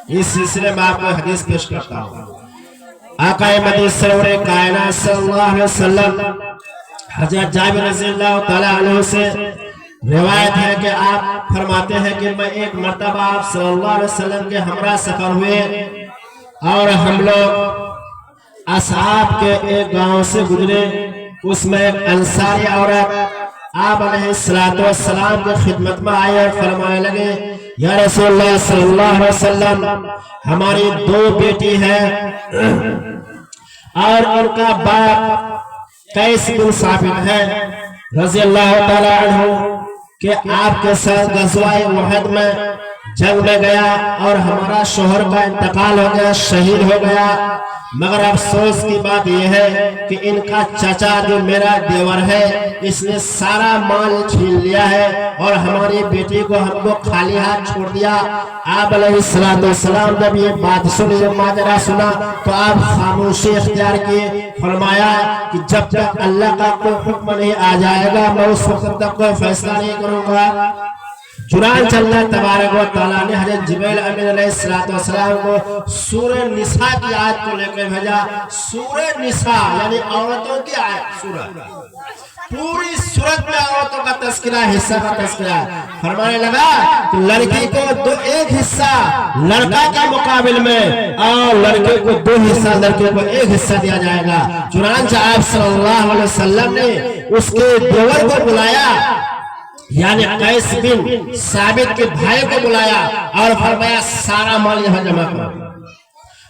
اس سلسلے میں آپ کو حدیث پیش کرتا ہوں۔ آقا مدینہ سرور کائنات صلی اللہ علیہ وسلم حضرت جابر رضی اللہ تعالیٰ عنہ سے روایت ہے کہ آپ فرماتے ہیں کہ میں ایک مرتبہ آپ صلی اللہ علیہ وسلم کے ہمراہ سفر ہوئے اور ہم لوگ اصحاب کے ایک گاؤں سے گزرے، اس میں ایک انصاری عورت آپ علیہ السلام کی خدمت میں آئے اور فرمانے لگے یا رسول اللہ صلی اللہ علیہ وسلم ہماری 2 بیٹی ہے اور ان کا باپ قیس بن ثابت ہے رضی اللہ تعالیٰ عنہ کہ آپ کے ساتھ غزوہ احد میں جنگ میں گیا اور ہمارا شوہر کا انتقال ہو گیا، شہید ہو گیا، مگر افسوس کی بات یہ ہے کہ ان کا چچا جو میرا دیور ہے اس نے سارا مال چھین لیا ہے اور ہماری بیٹی کو ہم کو خالی ہاتھ چھوڑ دیا۔ آپ علیہ السلام جب یہ بات سنی، یہ ماجرا سنا تو آپ خاموشی اختیار کیے، فرمایا کہ جب تک اللہ کا کوئی حکم نہیں آ جائے گا میں اس وقت تک کوئی فیصلہ نہیں کروں گا۔ چنانچہ اللہ تبارک و تعالیٰ نے حضرت جبریل امین علیہ السلام کو سورہ نساء کی آیت کو لے کر بھیجا۔ سورہ نساء یعنی عورتوں کی آیت، سورہ پوری سورت میں عورتوں کا تذکرہ، حصہ کا تذکرہ ہے۔ فرمانے لگا کہ لڑکی کو ایک حصہ لڑکا کے مقابل میں اور لڑکے کو 2 حصہ، لڑکے کو 1 حصہ دیا جائے گا۔ چنانچہ آپ صلی اللہ علیہ وسلم نے اس کے دیور کو بلایا، یعنی قیس بن ثابت کے بھائی کو بلایا اور فرمایا سارا مال یہاں جمع کرو،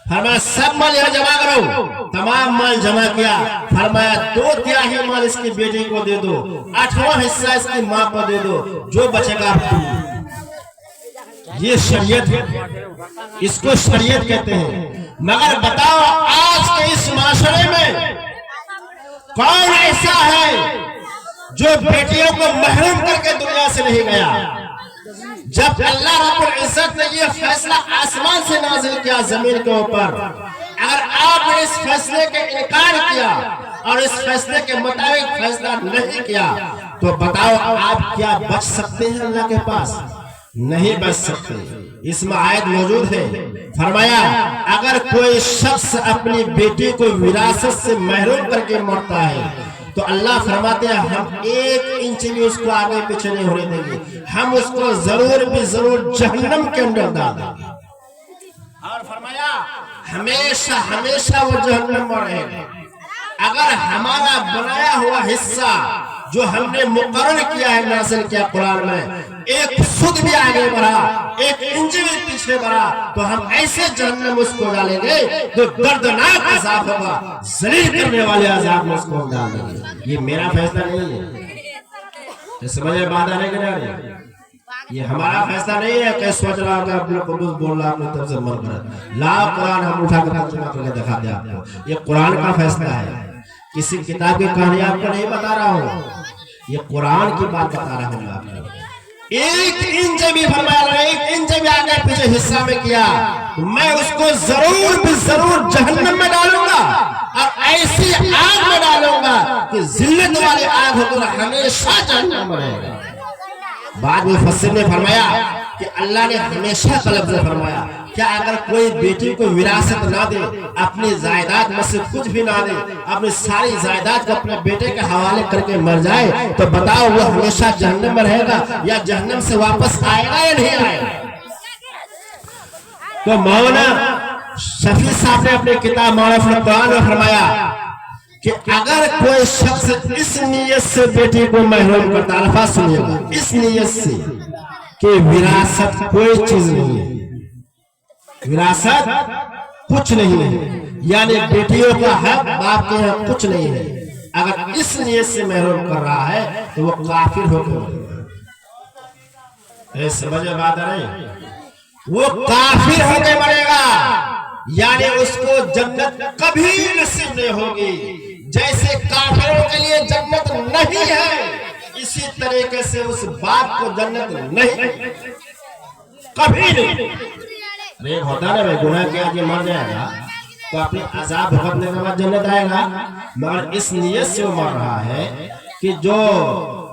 فرمایا سب مال یہاں جمع کرو۔ تمام مال جمع کیا، فرمایا 2/3 مال اس کی بیٹی کو دے دو، 8واں حصہ اس کی ماں کو دے دو، جو بچے گا یہ شریعت ہے، اس کو شریعت کہتے ہیں۔ مگر بتاؤ آج کے اس معاشرے میں کون ایسا ہے جو بیٹیوں کو محروم کر کے دنیا سے نہیں گیا؟ جب اللہ رب العزت نے یہ فیصلہ آسمان سے نازل کیا زمین کے اوپر، اگر آپ نے اس فیصلے کے انکار کیا اور اس فیصلے کے مطابق فیصلہ نہیں کیا تو بتاؤ آپ کیا بچ سکتے ہیں اللہ کے پاس؟ نہیں بچ سکتے۔ اس میں آیت موجود ہے، فرمایا اگر کوئی شخص اپنی بیٹی کو وراثت سے محروم کر کے مرتا ہے تو اللہ فرماتے ہیں ہم 1 انچ بھی اس کو آگے پیچھے نہیں ہونے دیں گے، ہم اس کو ضرور بھی ضرور جہنم کے اندر ڈال دیں گے، اور فرمایا ہمیشہ ہمیشہ وہ جہنم میں رہے گا۔ اگر ہمارا بنایا ہوا حصہ جو ہم نے مقرر کیا ہے، نازل کیا قرآن میں، 1 فٹ بھی آگے بڑھا، 1 انچ بھی پیچھے بڑھا تو ہم ایسے جہنم اس کو ڈالیں گے جو دردناک عذاب ہوگا، ذلیل کرنے والے عذاب میں اس کو ڈال دیں گے۔ یہ میرا فیصلہ نہیں ہے، یہ سمجھے بات آنے کے نہیں، یہ ہمارا فیصلہ نہیں ہے کہ سوچ رہا ہوگا اپنے قدوس بول رہا اپنے طرف سے مر کر لا قرآن ہم اٹھا کر ترجمہ کر کے دکھا دیا آپ کو۔ یہ قرآن کا فیصلہ ہے، کسی کتاب کی کہانی آپ کو نہیں بتا رہا ہوں، یہ قرآن کی بات بتا رہا ہوں آپ کو۔ 1 انچ بھی فرمایا، 1 انچ بھی آگے پیچھے حصہ میں کیا میں اس کو ضرور بھی ضرور جہنم میں ڈالوں گا اور ایسی آگ میں ڈالوں گا کہ ذلت والی آگ ہو کر ہمیشہ جہنم میں رہے گا۔ بعد میں مفسر نے فرمایا کہ اللہ نے ہمیشہ کا لفظ فرمایا، کیا اگر کوئی بیٹی کو وراثت نہ دے، اپنی جائیداد میں سے کچھ بھی نہ دے، اپنی ساری جائیداد کو اپنے بیٹے کے حوالے کر کے مر جائے تو بتاؤ وہ ہمیشہ جہنم میں رہے گا یا جہنم سے واپس آئے گا یا نہیں آئے گا؟ تو مولانا شفیع صاحب نے اپنی کتاب معرف القرآن میں فرمایا کہ اگر کوئی شخص اس نیت سے بیٹی کو محروم کرتا، الفاظ سنیے گا، اس نیت سے کہ وراثت کوئی چیز نہیں ہے، وراثت کچھ نہیں ہے، یعنی بیٹیوں کا حق باپ کے حق کچھ نہیں ہے، اگر اس نیت سے محروم کر رہا ہے تو وہ کافر ہو کے مرے گا۔ سمجھے بات آ رہی؟ وہ کافر ہو کے مرے گا، یعنی اس کو جنت کبھی نصیب نہیں ہوگی۔ جیسے کافروں کے لیے جنت نہیں ہے، اسی طریقے سے اس باپ کو جنت نہیں، کبھی نہیں۔ ایک ہوتا ہے گناہ کیا کہ مر جائے گا تو اپنے عذاب بھگتنے کے بعد جنت آئے گا، مگر اس نیت سے وہ مر رہا ہے کہ جو